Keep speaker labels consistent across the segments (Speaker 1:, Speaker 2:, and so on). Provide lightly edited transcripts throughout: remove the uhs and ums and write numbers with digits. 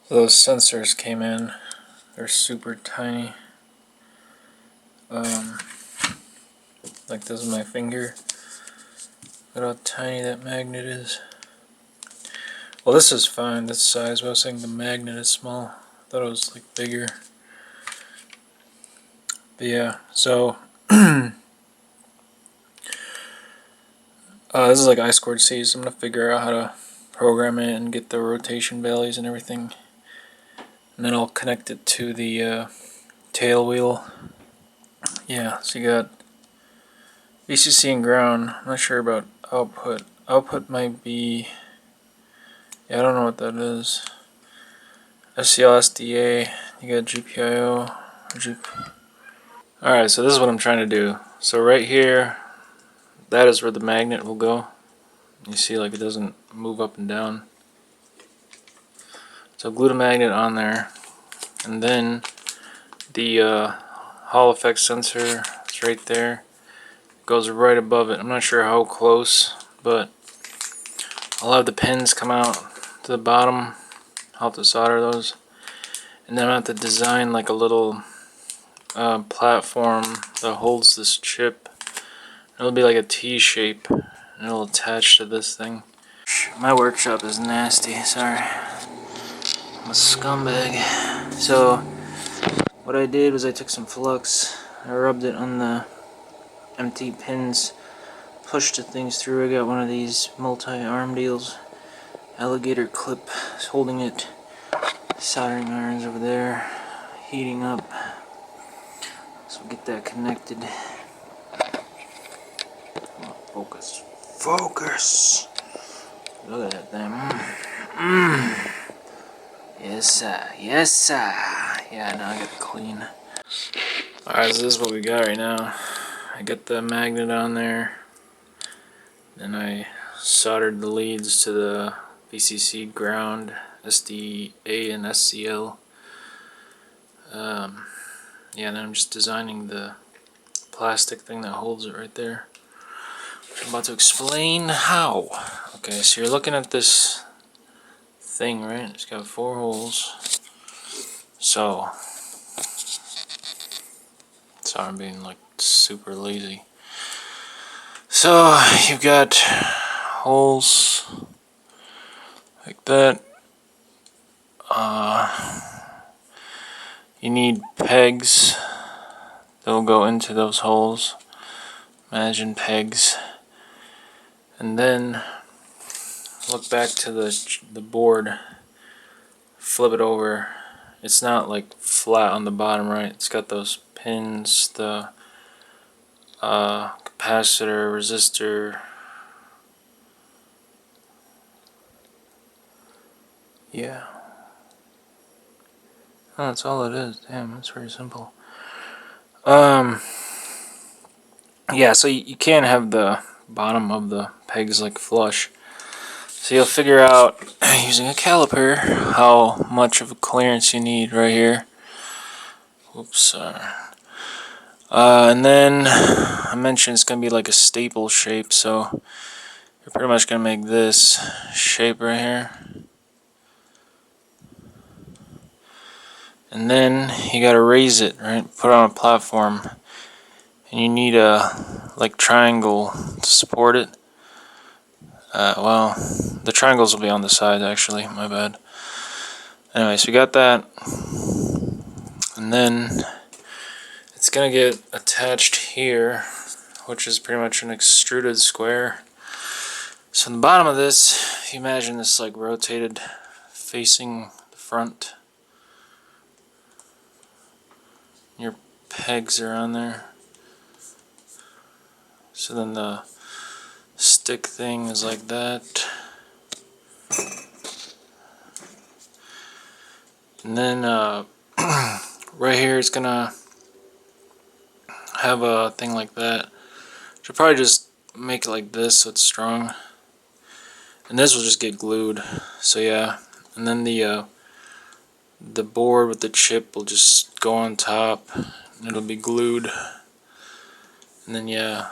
Speaker 1: Those sensors came in. They're super tiny. Like this is my finger. Look how tiny that magnet is. Well, this is fine, this size, but I was saying the magnet is small. I thought it was like bigger. But yeah, so this is like I squared C, so I'm going to figure out how to program it and get the rotation values and everything. And then I'll connect it to the tail wheel. Yeah, so you got VCC and ground. I'm not sure about output. Output might be, yeah, I don't know what that is. SCL, SDA, you got GPIO. Alright, so this is what I'm trying to do. So right here, that is where the magnet will go. You see, like, it doesn't move up and down. So glue the magnet on there, and then the Hall effect sensor is right there. It goes right above it. I'm not sure how close, but I'll have the pins come out to the bottom. I'll have to solder those, and then I'll have to design like a little platform that holds this chip. It'll be like a T shape, and it'll attach to this thing. My workshop is nasty, sorry. I'm a scumbag. So what I did was I took some flux, I rubbed it on the empty pins, pushed the things through. I got one of these multi-arm deals, alligator clip is holding it, soldering irons over there, heating up. So we'll get that connected. Focus. Focus! Look at that thing. Yes sir, yes sir. Yeah, now I got it clean. Alright, so this is what we got right now. I got the magnet on there. Then I soldered the leads to the VCC ground, SDA and SCL. Yeah, then I'm just designing the plastic thing that holds it right there. I'm about to explain how. Okay, so you're looking at this thing, right? It's got 4 holes. So, sorry, I'm being like super lazy. So, you've got holes like that. You need pegs that'll go into those holes. Imagine pegs. And then look back to the board. Flip it over. It's not like flat on the bottom, right? It's got those pins, the capacitor, resistor. Yeah. Oh, that's all it is. Damn, that's very simple. Yeah, so you can't have the bottom of the pegs like flush. So you'll figure out using a caliper how much of a clearance you need right here. Oops. And then I mentioned it's going to be like a staple shape, so you're pretty much going to make this shape right here. And then you got to raise it, right? Put it on a platform. And you need a like triangle to support it. Well, the triangles will be on the side actually, my bad. Anyway, so we got that. And then it's going to get attached here, which is pretty much an extruded square. So on the bottom of this, if you imagine this like rotated facing the front. Your pegs are on there. So then the stick thing is like that. And then right here it's gonna have a thing like that. Should probably just make it like this so it's strong. And this will just get glued. So yeah. And then the board with the chip will just go on top and it'll be glued. And then yeah,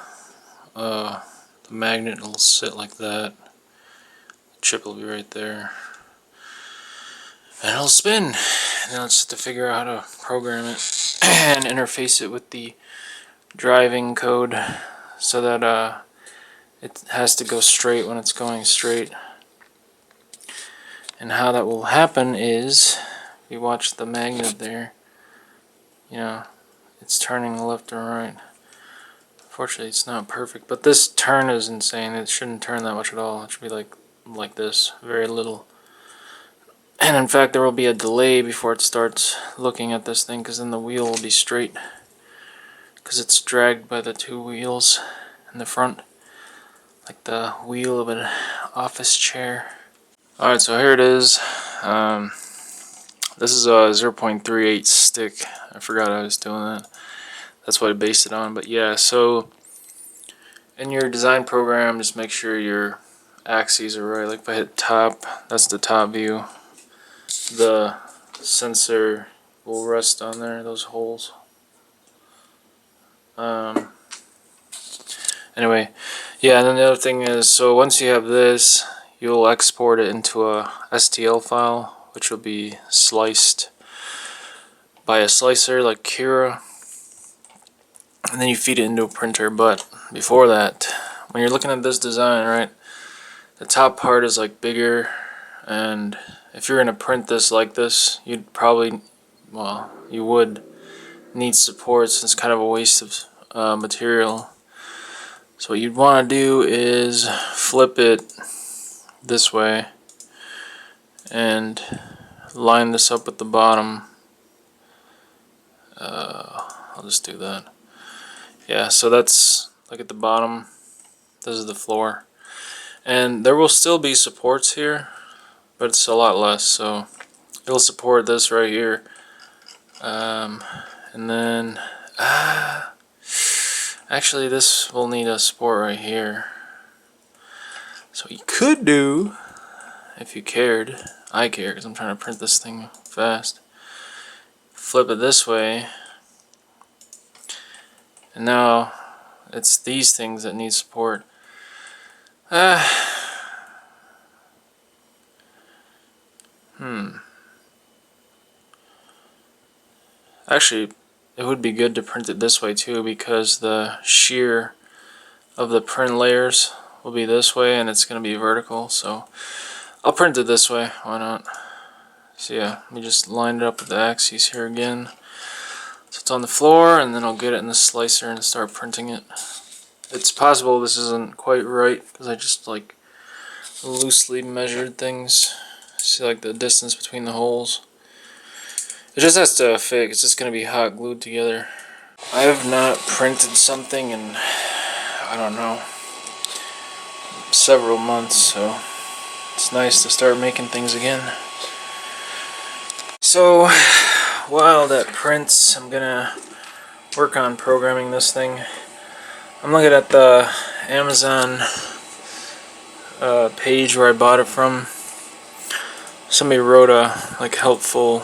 Speaker 1: the magnet will sit like that. The chip will be right there. and it'll spin. And now it's just to figure out how to program it and interface it with the driving code so that it has to go straight when it's going straight. And how that will happen is, if you watch the magnet there, you know, it's turning left or right. Unfortunately, it's not perfect, but this turn is insane. It shouldn't turn that much at all. It should be like this, very little. And in fact, there will be a delay before it starts looking at this thing, because then the wheel will be straight, because it's dragged by the two wheels in the front, like the wheel of an office chair. Alright, so here it is. This is a 0.38 stick. I forgot I was doing that. That's what I based it on. But yeah, so in your design program, just make sure your axes are right. Like if I hit top, that's the top view. The sensor will rest on there, those holes. Anyway, yeah, and then the other thing is, so once you have this, you'll export it into a STL file, which will be sliced by a slicer like Kira, and then you feed it into a printer. But before that, when you're looking at this design, right, the top part is like bigger, and if you're gonna print this like this, you'd probably, well, you would need supports. It's kind of a waste of material. So what you'd want to do is flip it this way and line this up with the bottom. I'll just do that. Yeah, so that's, look at the bottom, this is the floor, and there will still be supports here, but it's a lot less. So it'll support this right here, and then actually this will need a support right here. So what you could do, if you cared, I care because I'm trying to print this thing fast, flip it this way, and now it's these things that need support. Actually, it would be good to print it this way too, because the shear of the print layers will be this way and it's going to be vertical. So I'll print it this way, why not? So yeah, let me just line it up with the axes here again. So it's on the floor, and then I'll get it in the slicer and start printing it. It's possible this isn't quite right because I just like loosely measured things. See like the distance between the holes. It just has to fit. It's just going to be hot glued together. I have not printed something in, I don't know, several months, so it's nice to start making things again. So while that prints, I'm gonna work on programming this thing. I'm looking at the Amazon page where I bought it from. Somebody wrote a like helpful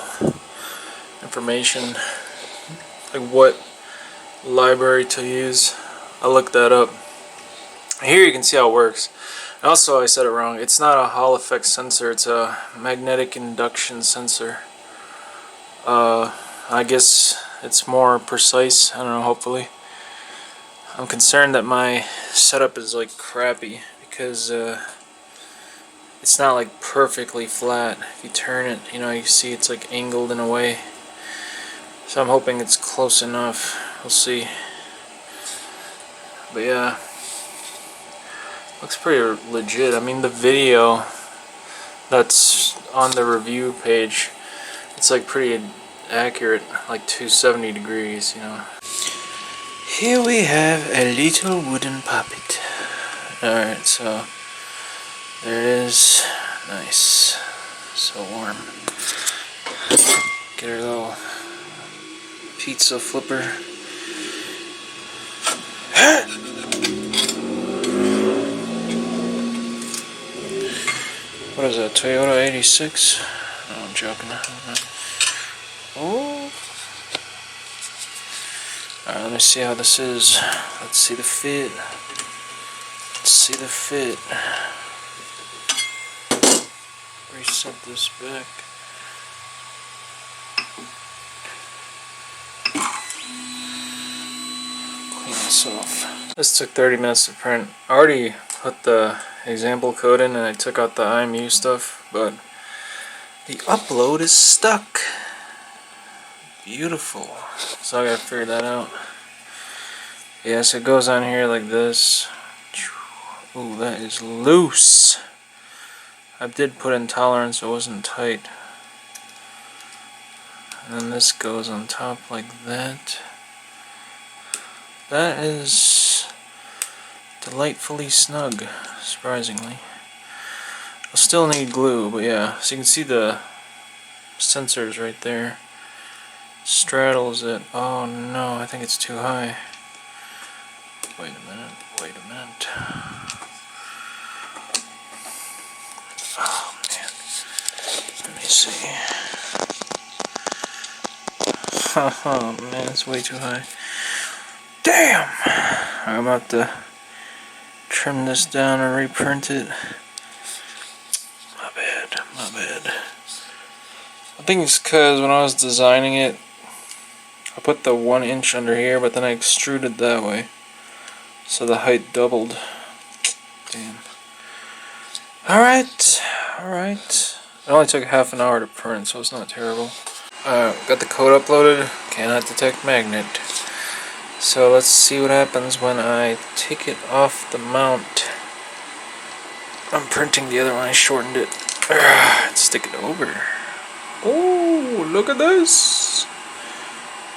Speaker 1: information, like what library to use. I looked that up. Here you can see how it works. And also, I said it wrong. It's not a Hall effect sensor. It's a magnetic induction sensor. I guess it's more precise. I don't know. Hopefully, I'm concerned that my setup is like crappy because it's not like perfectly flat. If you turn it, you know, you see it's like angled in a way. So I'm hoping it's close enough. We'll see. But yeah, looks pretty legit. I mean, the video that's on the review page, it's like pretty accurate, like 270 degrees, you know. Here we have a little wooden puppet. Alright, so there it is. Nice. So warm. Get her little pizza flipper. What is that, Toyota 86? No, I'm joking. Oh. Alright, let me see how this is. Let's see the fit. Let's see the fit. Reset this back. this off. This took 30 minutes to print. I already put the example code in and I took out the IMU stuff, but the upload is stuck. Beautiful. So I gotta figure that out. Yeah, so it goes on here like this. Ooh, that is loose. I did put in tolerance, so it wasn't tight. And then this goes on top like that. That is delightfully snug, surprisingly. I'll still need glue, but yeah. So you can see the sensors right there. Straddles it. Oh no, I think it's too high. Wait a minute, wait a minute. Oh man. Let me see. Oh man, it's way too high. Damn! I'm about to trim this down and reprint it. My bad, my bad. I think it's because when I was designing it, I put the 1 inch under here, but then I extruded that way. So the height doubled. Damn. Alright, alright. It only took half an hour to print, so it's not terrible. Got the code uploaded. Cannot detect magnet. So let's see what happens when I take it off the mount. I'm printing the other one, I shortened it. Let's stick it over. Oh, look at this.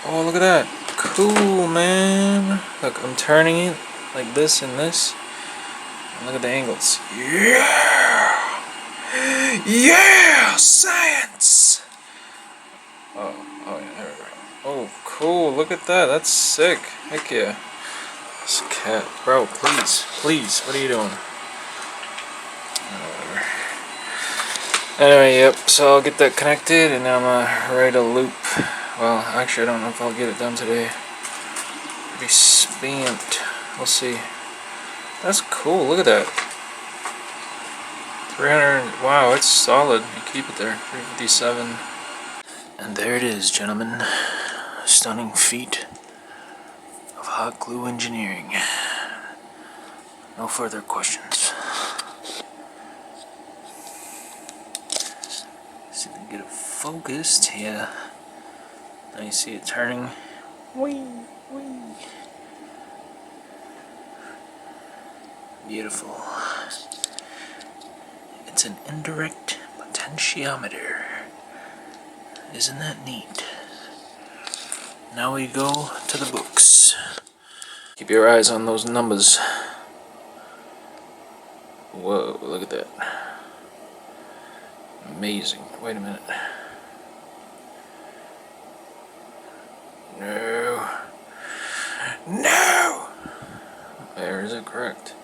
Speaker 1: Oh, look at that. Cool, man. Look, I'm turning it like this and this. And look at the angles. Yeah! Yeah! Science! Oh, yeah, there we go. Oh, cool. Look at that. That's sick. Heck yeah. This cat. Bro, please. Please. What are you doing? Whatever. Anyway, yep. So I'll get that connected and I'm gonna write a loop. Well, actually, I don't know if I'll get it done today. Pretty spent. We'll see. That's cool. Look at that. 300. Wow, it's solid. You keep it there. 357. And there it is, gentlemen. A stunning feat of hot glue engineering. No further questions. See if we can get it focused. Yeah. Now you see it turning. Whee, whee. Beautiful. It's an indirect potentiometer. Isn't that neat? Now we go to the books. Keep your eyes on those numbers. Whoa, look at that. Amazing. Wait a minute. No. No! There, is it correct?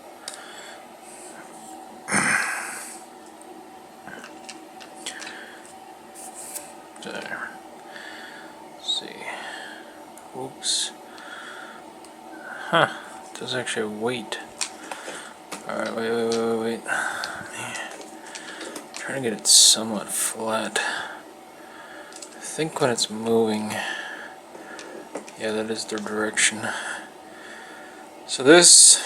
Speaker 1: There. Let's see. Oops. Huh. It does actually wait. Alright, wait. Trying to get it somewhat flat. I think when it's moving, yeah, that is the direction. So this,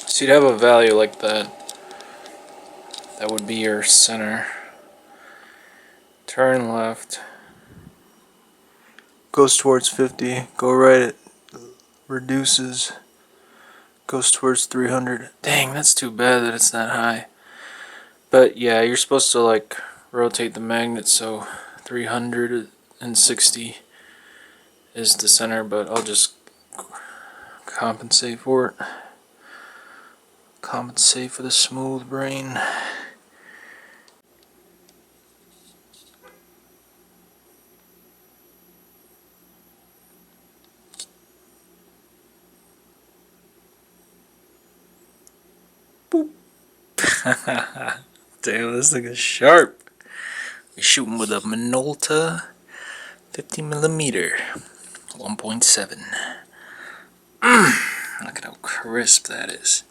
Speaker 1: so you'd have a value like that. That would be your center. Turn left. Goes towards 50. Go right, it reduces. Goes towards 300. Dang, that's too bad that it's that high. But yeah, you're supposed to like rotate the magnet so 360 is the center, but I'll just compensate for it. Compensate for the smooth brain. Boop. Damn, this thing is sharp. We're shooting with a Minolta 50mm 1.7. Look at how crisp that is.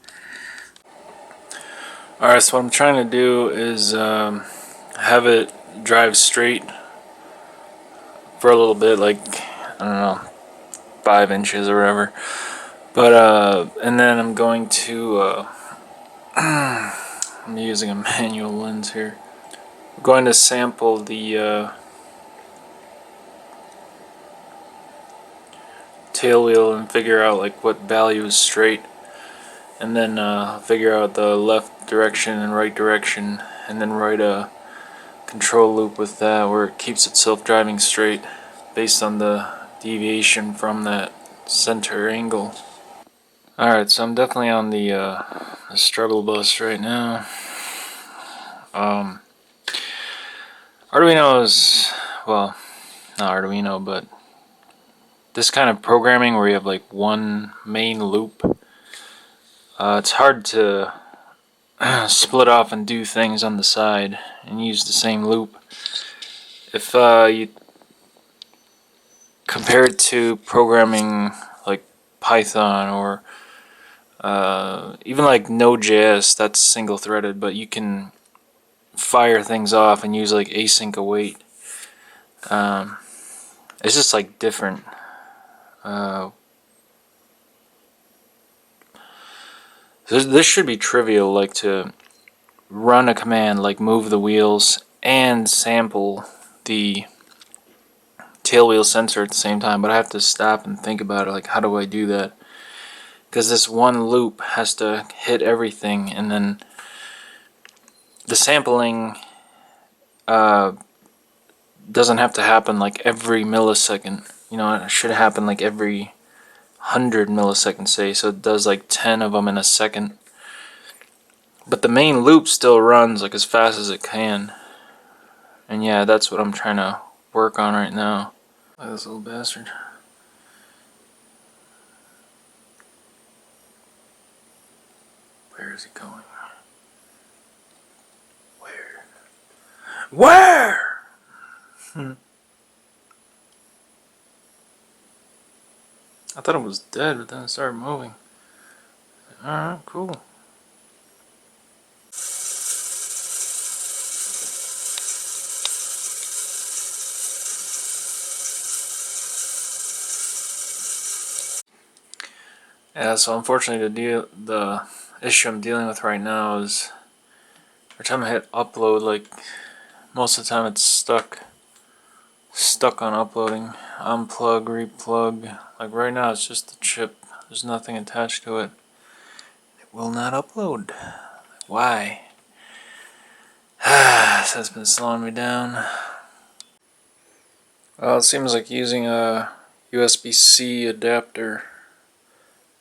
Speaker 1: Alright, so what I'm trying to do is have it drive straight for a little bit, like, I don't know, 5 inches or whatever. But and then I'm going to I'm using a manual lens here. I'm going to sample the tail wheel and figure out like what value is straight, and then figure out the left direction and right direction, and then write a control loop with that where it keeps itself driving straight based on the deviation from that center angle. Alright, so I'm definitely on the struggle bus right now. Arduino is, well, not Arduino, but this kind of programming where you have like one main loop, it's hard to split off and do things on the side and use the same loop. If you compare it to programming like Python or even like Node.js, that's single threaded, but you can fire things off and use like async await. It's just like different. This should be trivial, like to run a command like move the wheels and sample the tail wheel sensor at the same time, but I have to stop and think about it, like how do I do that? Because this one loop has to hit everything, and then the sampling doesn't have to happen like every millisecond. You know, it should happen like every 100 milliseconds, say, so it does like 10 of them in a second. But the main loop still runs like as fast as it can. And yeah, that's what I'm trying to work on right now. Look at this little bastard. Where is he going? Where? Where? I thought it was dead, but then it started moving. Alright, cool. Yeah, so unfortunately the issue I'm dealing with right now is every time I hit upload, like most of the time it's stuck on uploading. Unplug, replug. Like right now it's just the chip. There's nothing attached to it. It will not upload. Why? This has been slowing me down. Well, it seems like using a USB-C adapter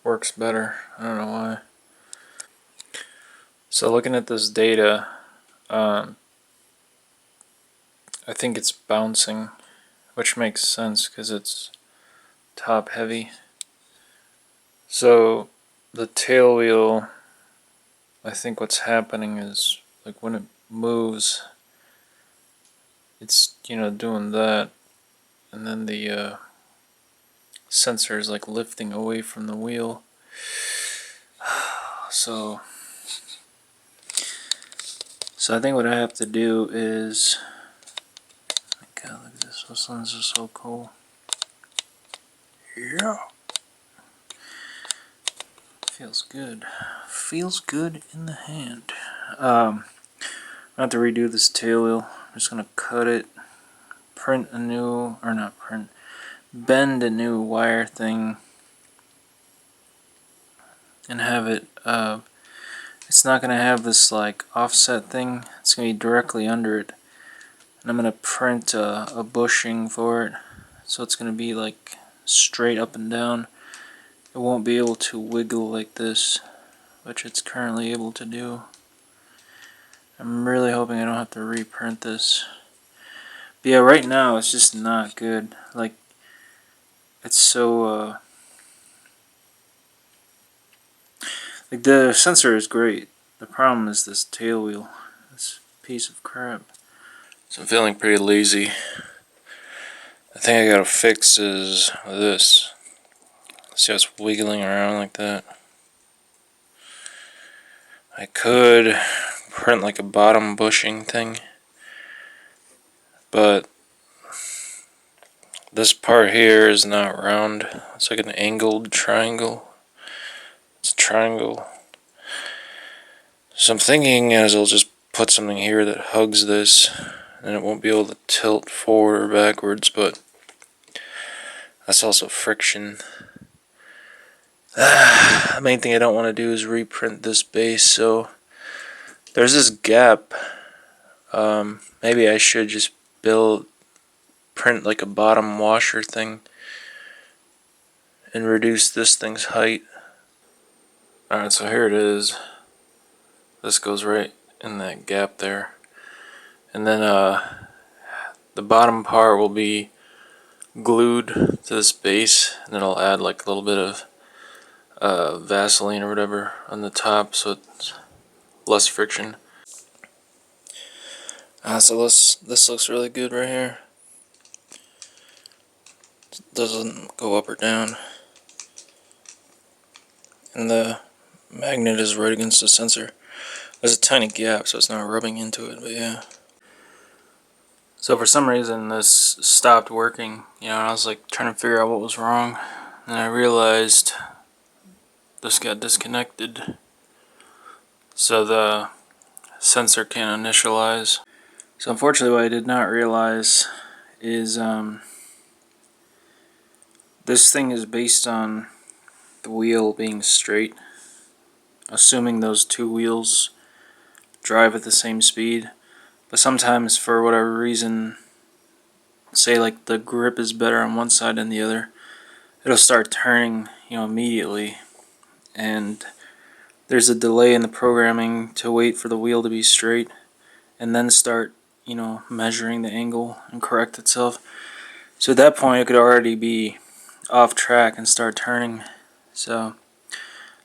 Speaker 1: works better. I don't know why. So looking at this data, I think it's bouncing, which makes sense because it's top heavy. So the tail wheel, I think what's happening is like when it moves, it's, you know, doing that, and then the sensor is like lifting away from the wheel. So I think what I have to do is, God, look at this, those lens are so cool. Yeah. Feels good. Feels good in the hand. I have to redo this tail wheel. I'm just gonna cut it, print a new, or not print, bend a new wire thing, and have it, it's not gonna have this like offset thing, it's gonna be directly under it. And I'm gonna print a bushing for it, so it's gonna be like straight up and down. It won't be able to wiggle like this, which it's currently able to do. I'm really hoping I don't have to reprint this. But yeah, right now it's just not good. Like, it's so, like the sensor is great. The problem is this tail wheel. This piece of crap. So I'm feeling pretty lazy. The thing I gotta fix is this. See how it's wiggling around like that? I could print like a bottom bushing thing, but This part here is not round. It's like an angled triangle. It's a triangle. So I'm thinking as I'll just put something here that hugs this, and it won't be able to tilt forward or backwards, but that's also friction. The main thing I don't want to do is reprint this base, so there's this gap. Maybe I should just print like a bottom washer thing and reduce this thing's height. Alright, so here it is. This goes right in that gap there. And then the bottom part will be glued to this base, and then I'll add like a little bit of Vaseline or whatever on the top so it's less friction. So this looks really good right here. It doesn't go up or down. And the magnet is right against the sensor. There's a tiny gap so it's not rubbing into it, but yeah. So for some reason this stopped working, and I was like trying to figure out what was wrong, and I realized this got disconnected, so the sensor can't initialize. So unfortunately what I did not realize is this thing is based on the wheel being straight, assuming those two wheels drive at the same speed. But sometimes for whatever reason, say like the grip is better on one side than the other, it'll start turning, immediately, and there's a delay in the programming to wait for the wheel to be straight and then start, measuring the angle and correct itself. So at that point it could already be off track and start turning. So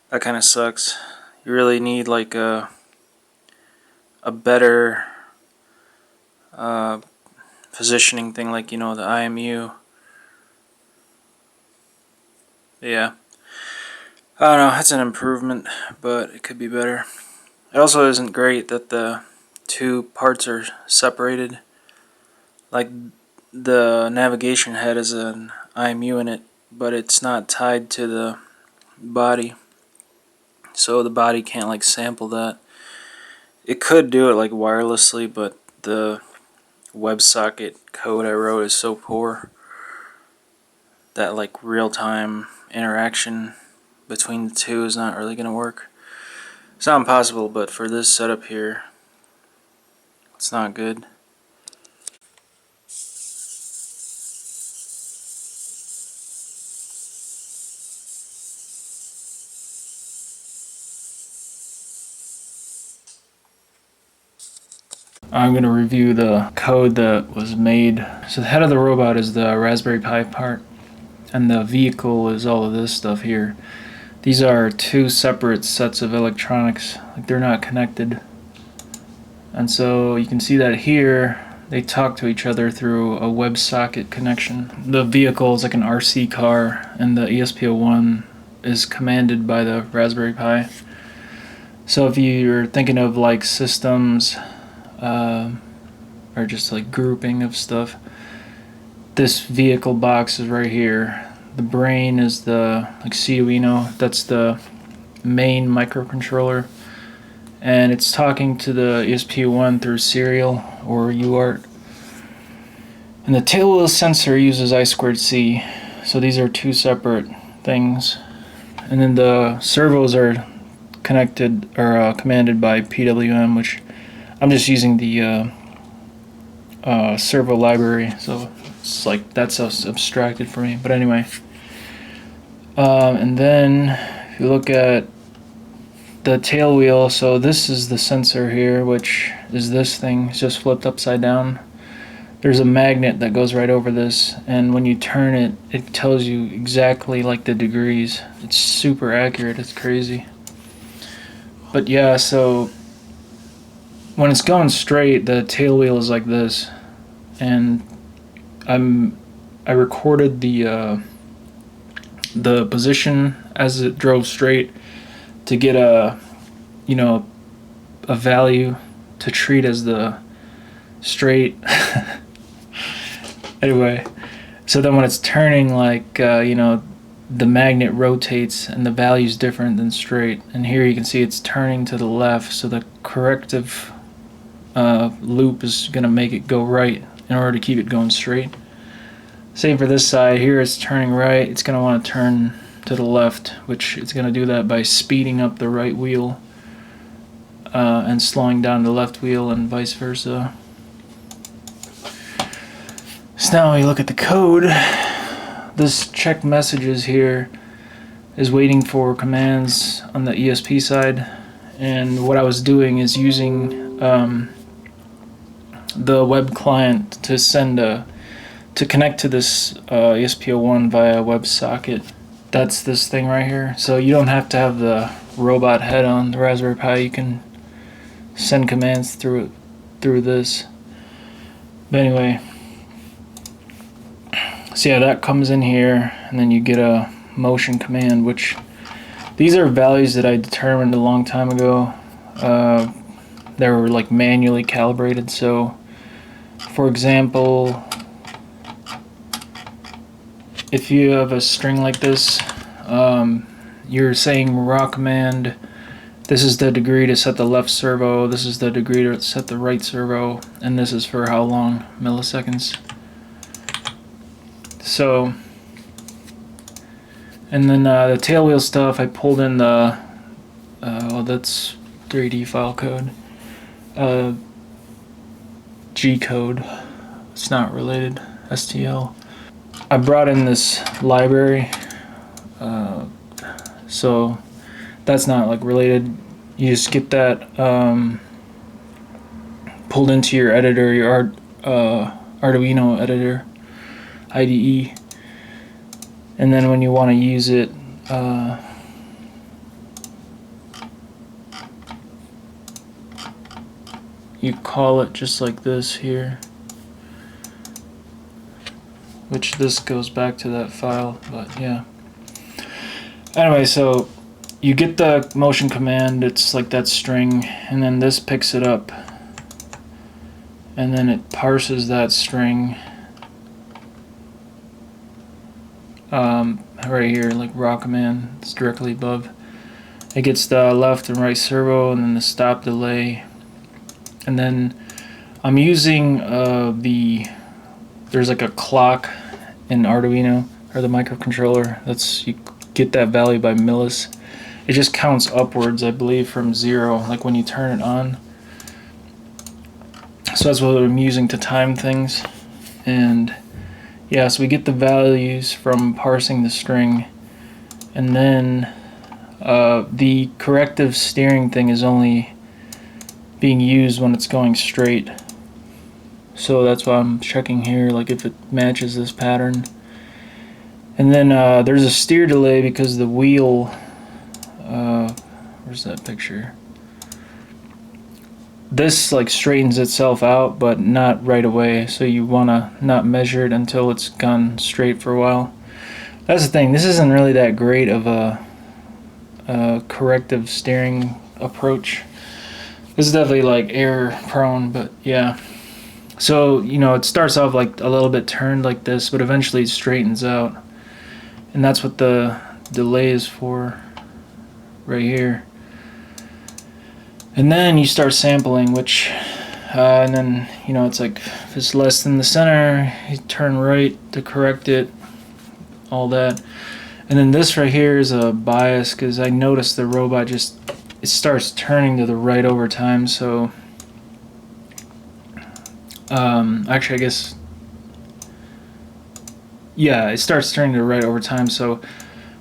Speaker 1: that kind of sucks. You really need like a better positioning thing, like the IMU. Yeah, I don't know, it's an improvement, but it could be better. It also isn't great that the two parts are separated. Like the navigation head is an IMU in it, but it's not tied to the body, so the body can't like sample that. It could do it like wirelessly, but the WebSocket code I wrote is so poor that like real-time interaction between the two is not really going to work. It's not impossible, but for this setup here, it's not good. I'm going to review the code that was made. So the head of the robot is the Raspberry Pi part, and the vehicle is all of this stuff here. These are two separate sets of electronics, like they're not connected. And so you can see that here they talk to each other through a WebSocket connection. The vehicle is like an RC car, and the ESP01 is commanded by the Raspberry Pi. So if you're thinking of like systems or just like grouping of stuff, this vehicle box is right here. The brain is the like Arduino, that's the main microcontroller, and it's talking to the ESP01 through serial or UART. And the tail wheel sensor uses I2C, so these are two separate things. And then the servos are connected or commanded by PWM, which I'm just using the servo library, so it's like that's abstracted for me. But anyway, and then if you look at the tail wheel, so this is the sensor here, which is this thing. It's just flipped upside down. There's a magnet that goes right over this, and when you turn it, it tells you exactly like the degrees. It's super accurate. It's crazy. But yeah, so when it's going straight, the tail wheel is like this, and I recorded the position as it drove straight to get a value to treat as the straight. Anyway, So then when it's turning, like, the magnet rotates and the value is different than straight. And here you can see it's turning to the left, so the corrective loop is going to make it go right in order to keep it going straight. Same for this side. Here it's turning right. It's going to want to turn to the left, which it's going to do that by speeding up the right wheel and slowing down the left wheel, and vice versa. So now we look at the code. This check messages here is waiting for commands on the ESP side, and what I was doing is using the web client to send to connect to this ESP01 via WebSocket. That's this thing right here. So you don't have to have the robot head on the Raspberry Pi. You can send commands through this. But anyway, so yeah, that comes in here, and then you get a motion command, which these are values that I determined a long time ago. They were like manually calibrated. So for example, if you have a string like this, you're saying raw command, this is the degree to set the left servo, this is the degree to set the right servo, and this is for how long, milliseconds. So, and then the tailwheel stuff, I pulled in the, that's 3D file code, G code, it's not related, STL. I brought in this library, so that's not like related. You just get that pulled into your editor, your Arduino editor, IDE, and then when you want to use it, you call it just like this here, which this goes back to that file, but yeah. Anyway, so you get the motion command, it's like that string, and then this picks it up, and then it parses that string right here, like raw command, it's directly above. It gets the left and right servo, and then the stop delay, and then I'm using there's like a clock in Arduino, or the microcontroller, that's, you get that value by millis. It just counts upwards, I believe, from 0, like when you turn it on. So that's what I'm using to time things. And yeah, so we get the values from parsing the string, and then the corrective steering thing is only being used when it's going straight. So that's why I'm checking here, like if it matches this pattern. And then there's a steer delay because the wheel, where's that picture? This like straightens itself out, but not right away, so you want to not measure it until it's gone straight for a while. That's the thing, this isn't really that great of a corrective steering approach. This is definitely like error prone, but yeah. So, it starts off like a little bit turned like this, but eventually it straightens out. And that's what the delay is for right here. And then you start sampling, which, and then, it's like, if it's less than the center, you turn right to correct it, all that. And then this right here is a bias, because I noticed the robot it starts turning to the right over time, so, actually I guess, yeah, it starts turning to the right over time, so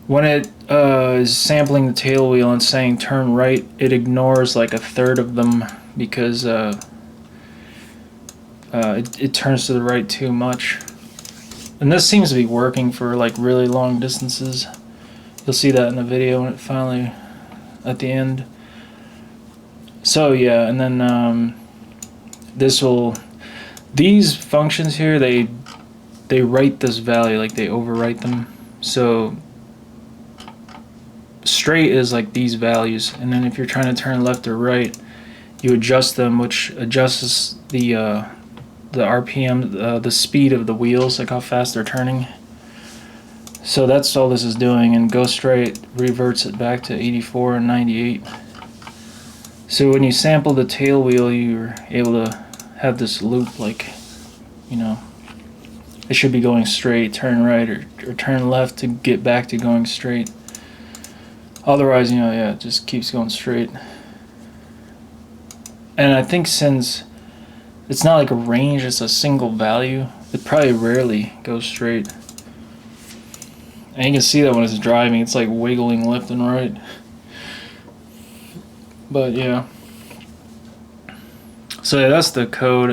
Speaker 1: when it is sampling the tail wheel and saying turn right, it ignores like a third of them because it turns to the right too much. And this seems to be working for like really long distances. You'll see that in the video when it finally, at the end. So yeah, and then these functions here, they write this value, like they overwrite them. So straight is like these values, and then if you're trying to turn left or right, you adjust them, which adjusts the the RPM, the speed of the wheels, like how fast they're turning. So that's all this is doing, and go straight reverts it back to 84 and 98. So when you sample the tail wheel, you're able to have this loop, like, you know, it should be going straight, turn right or turn left to get back to going straight. Otherwise, you know, yeah, it just keeps going straight. And I think since it's not like a range, it's a single value, it probably rarely goes straight. And you can see that when it's driving, it's like wiggling left and right. But yeah. So yeah, that's the code.